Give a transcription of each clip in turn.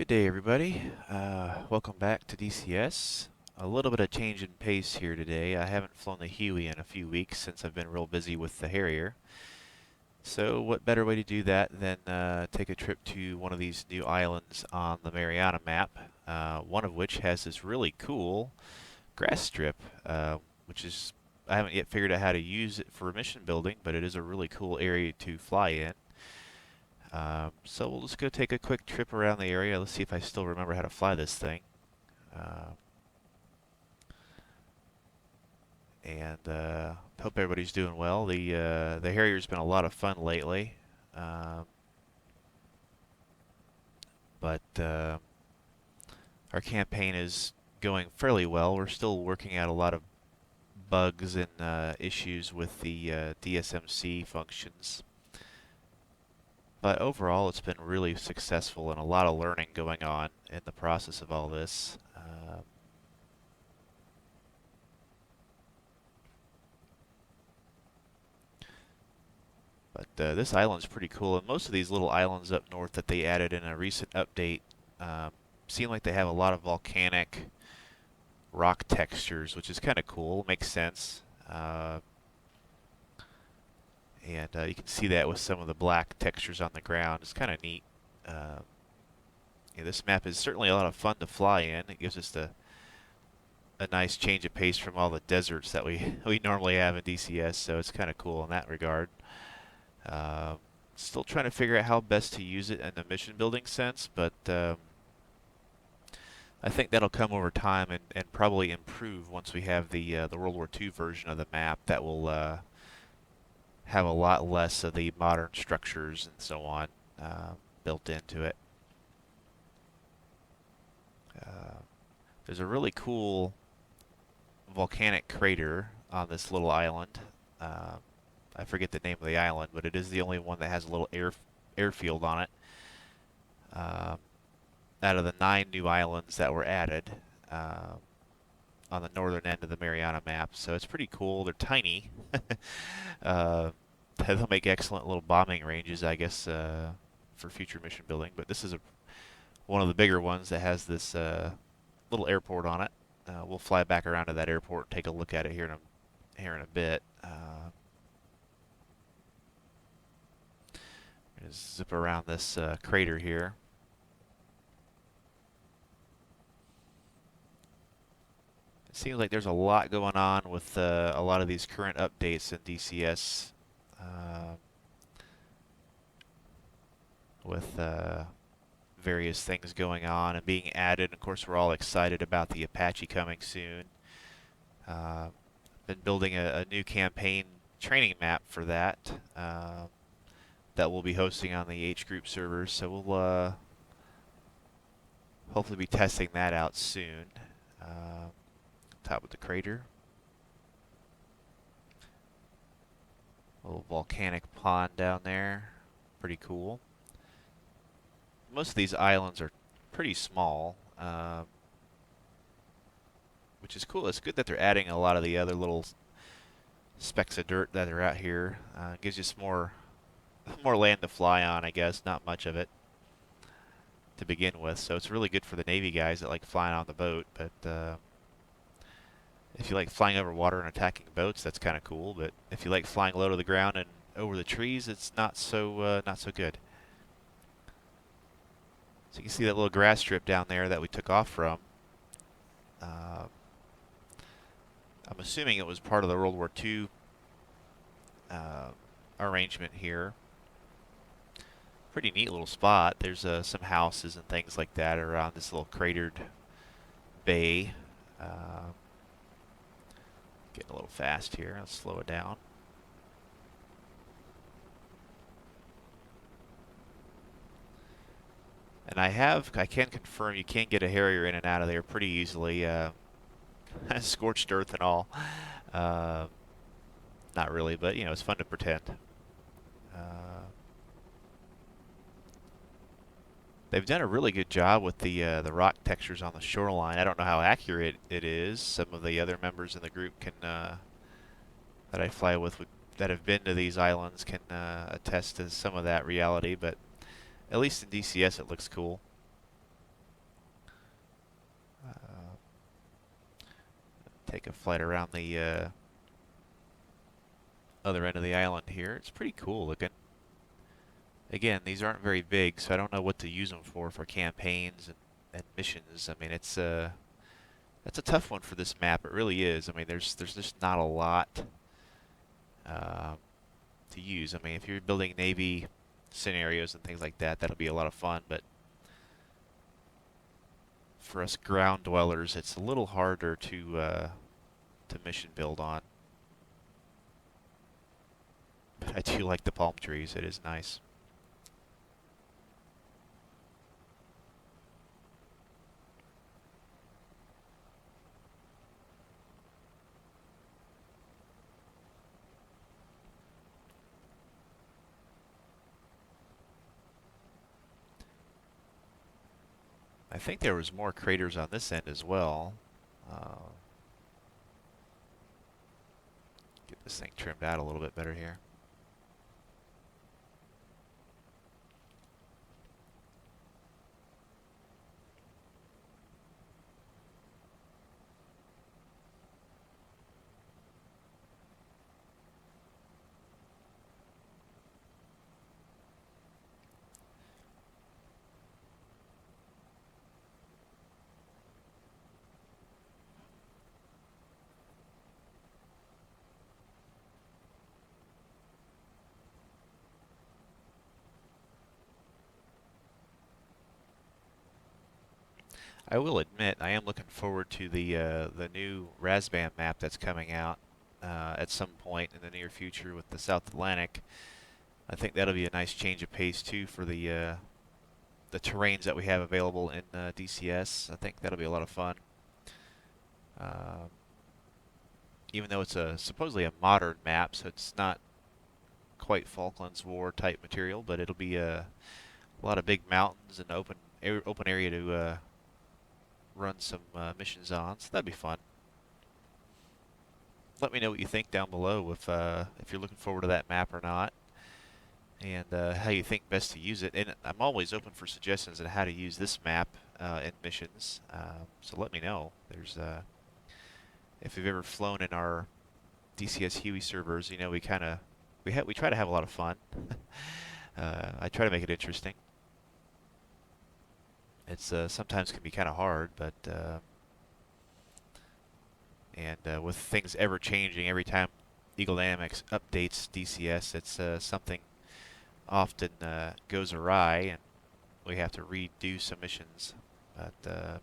Good day, everybody. Welcome back to DCS. A little bit of change in pace here today. I haven't flown the Huey in a few weeks since I've been real busy with the Harrier. So what better way to do that than take a trip to one of these new islands on the Mariana map, one of which has this really cool grass strip, which is, I haven't yet figured out how to use it for mission building, but it is a really cool area to fly in. So we'll just go take a quick trip around the area. Let's see if I still remember how to fly this thing. Uh, and hope everybody's doing well. The Harrier's been a lot of fun lately, but our campaign is going fairly well. We're still working out a lot of bugs and issues with the DSMC functions. But overall, it's been really successful and a lot of learning going on in the process of all this. But this island's pretty cool, and most of these little islands up north that they added in a recent update seem like they have a lot of volcanic rock textures, which is kind of cool. Makes sense. And you can see that with some of the black textures on the ground. It's kind of neat. Yeah, this map is certainly a lot of fun to fly in. It gives us a nice change of pace from all the deserts that we normally have in DCS, so it's kind of cool in that regard. Still trying to figure out how best to use it in the mission building sense, but I think that'll come over time and probably improve once we have the World War II version of the map that will have a lot less of the modern structures and so on built into it. There's a really cool volcanic crater on this little island. I forget the name of the island, but it is the only one that has a little airfield on it. Out of the 9 new islands that were added on the northern end of the Mariana map, so it's pretty cool. They're tiny. They'll make excellent little bombing ranges, I guess, for future mission building. But this is one of the bigger ones that has this little airport on it. We'll fly back around to that airport and take a look at it here in a bit. Zip around this crater here. It seems like there's a lot going on with a lot of these current updates in DCS. With various things going on and being added. Of course, we're all excited about the Apache coming soon. Been building a new campaign training map for that that we'll be hosting on the H group servers. So we'll hopefully be testing that out soon. Top of the crater. Little volcanic pond down there. Pretty cool. Most of these islands are pretty small, which is cool. It's good that they're adding a lot of the other little specks of dirt that are out here. Gives you some more land to fly on, I guess. Not much of it to begin with, so it's really good for the Navy guys that like flying on the boat. But if you like flying over water and attacking boats, that's kind of cool. But if you like flying low to the ground and over the trees, it's not so good. So you can see that little grass strip down there that we took off from. I'm assuming it was part of the World War II arrangement here. Pretty neat little spot. There's some houses and things like that around this little cratered bay. Getting a little fast here. Let's slow it down. And I can confirm you can get a Harrier in and out of there pretty easily. Scorched earth and all. Not really, but you know, it's fun to pretend. They've done a really good job with the rock textures on the shoreline. I don't know how accurate it is. Some of the other members in the group can that I fly with that have been to these islands can attest to some of that reality, but at least in DCS it looks cool. Take a flight around the other end of the island here. It's pretty cool looking. Again, these aren't very big, so I don't know what to use them for campaigns and missions. I mean, that's a tough one for this map. It really is. I mean, there's just not a lot uh, to use. I mean, if you're building Navy scenarios and things like that, that'll be a lot of fun. But for us ground dwellers, it's a little harder to mission build on. But I do like the palm trees. It is nice. I think there was more craters on this end as well. Get this thing trimmed out a little bit better here. I will admit, I am looking forward to the new Razbam map that's coming out at some point in the near future with the South Atlantic. I think that'll be a nice change of pace too for the terrains that we have available in DCS. I think that'll be a lot of fun. Um, Even though it's supposedly a modern map, so it's not quite Falklands War type material, but it'll be a lot of big mountains and open area to run some missions on. So that'd be fun. Let me know what you think down below if you're looking forward to that map or not, and how you think best to use it. And I'm always open for suggestions on how to use this map in missions. So let me know. If you've ever flown in our DCS Huey servers, you know we try to have a lot of fun. I try to make it interesting. It's sometimes can be kind of hard, but with things ever changing every time Eagle Dynamics updates DCS, it's something often goes awry, and we have to redo some missions. But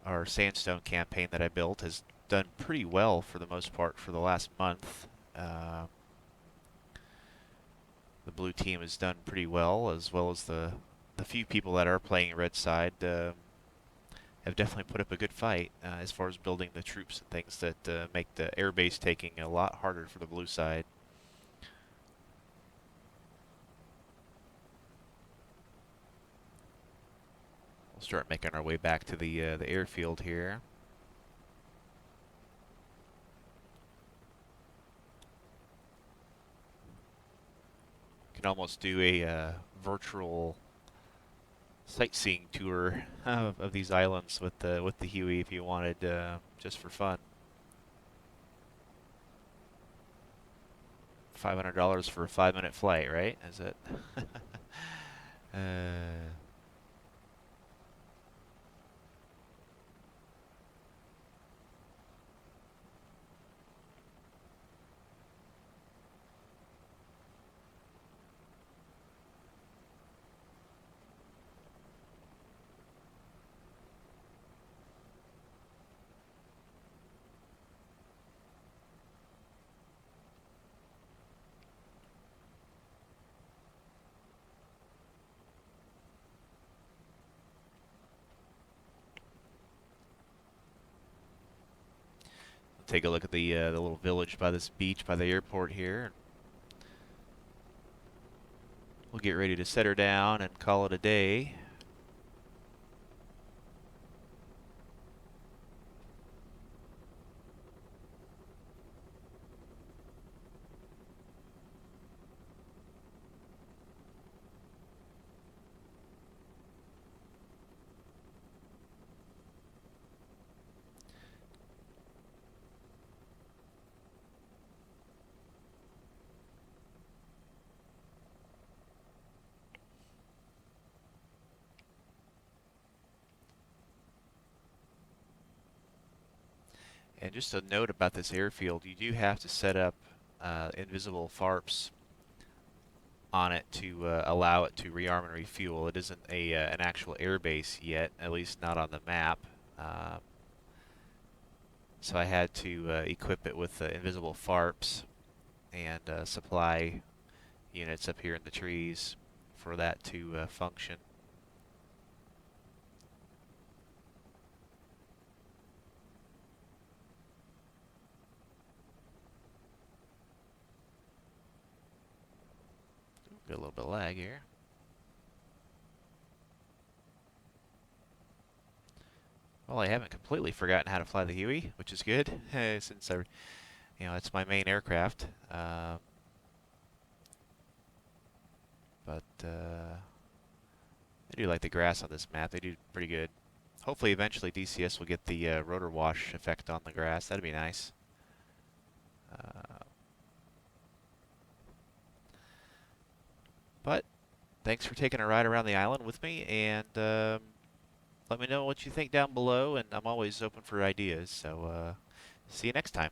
our sandstone campaign that I built has done pretty well for the most part for the last month. The blue team has done pretty well as the few people that are playing red side have definitely put up a good fight as far as building the troops and things that make the airbase taking a lot harder for the blue side. We'll start making our way back to the airfield here. Can almost do a virtual sightseeing tour of these islands with the Huey if you wanted, just for fun. $500 for a 5-minute flight, right? Is it? uh, Take a look at the little village by this beach by the airport here. We'll get ready to set her down and call it a day. And just a note about this airfield, you do have to set up invisible FARPs on it to allow it to rearm and refuel. It isn't an actual airbase yet, at least not on the map. Um, so I had to equip it with invisible FARPs and supply units up here in the trees for that to function. Got a little bit of lag here. Well, I haven't completely forgotten how to fly the Huey, which is good, since it's my main aircraft. But I do like the grass on this map. They do pretty good. Hopefully, eventually, DCS will get the rotor wash effect on the grass. That'd be nice. But thanks for taking a ride around the island with me, and let me know what you think down below, and I'm always open for ideas. So see you next time.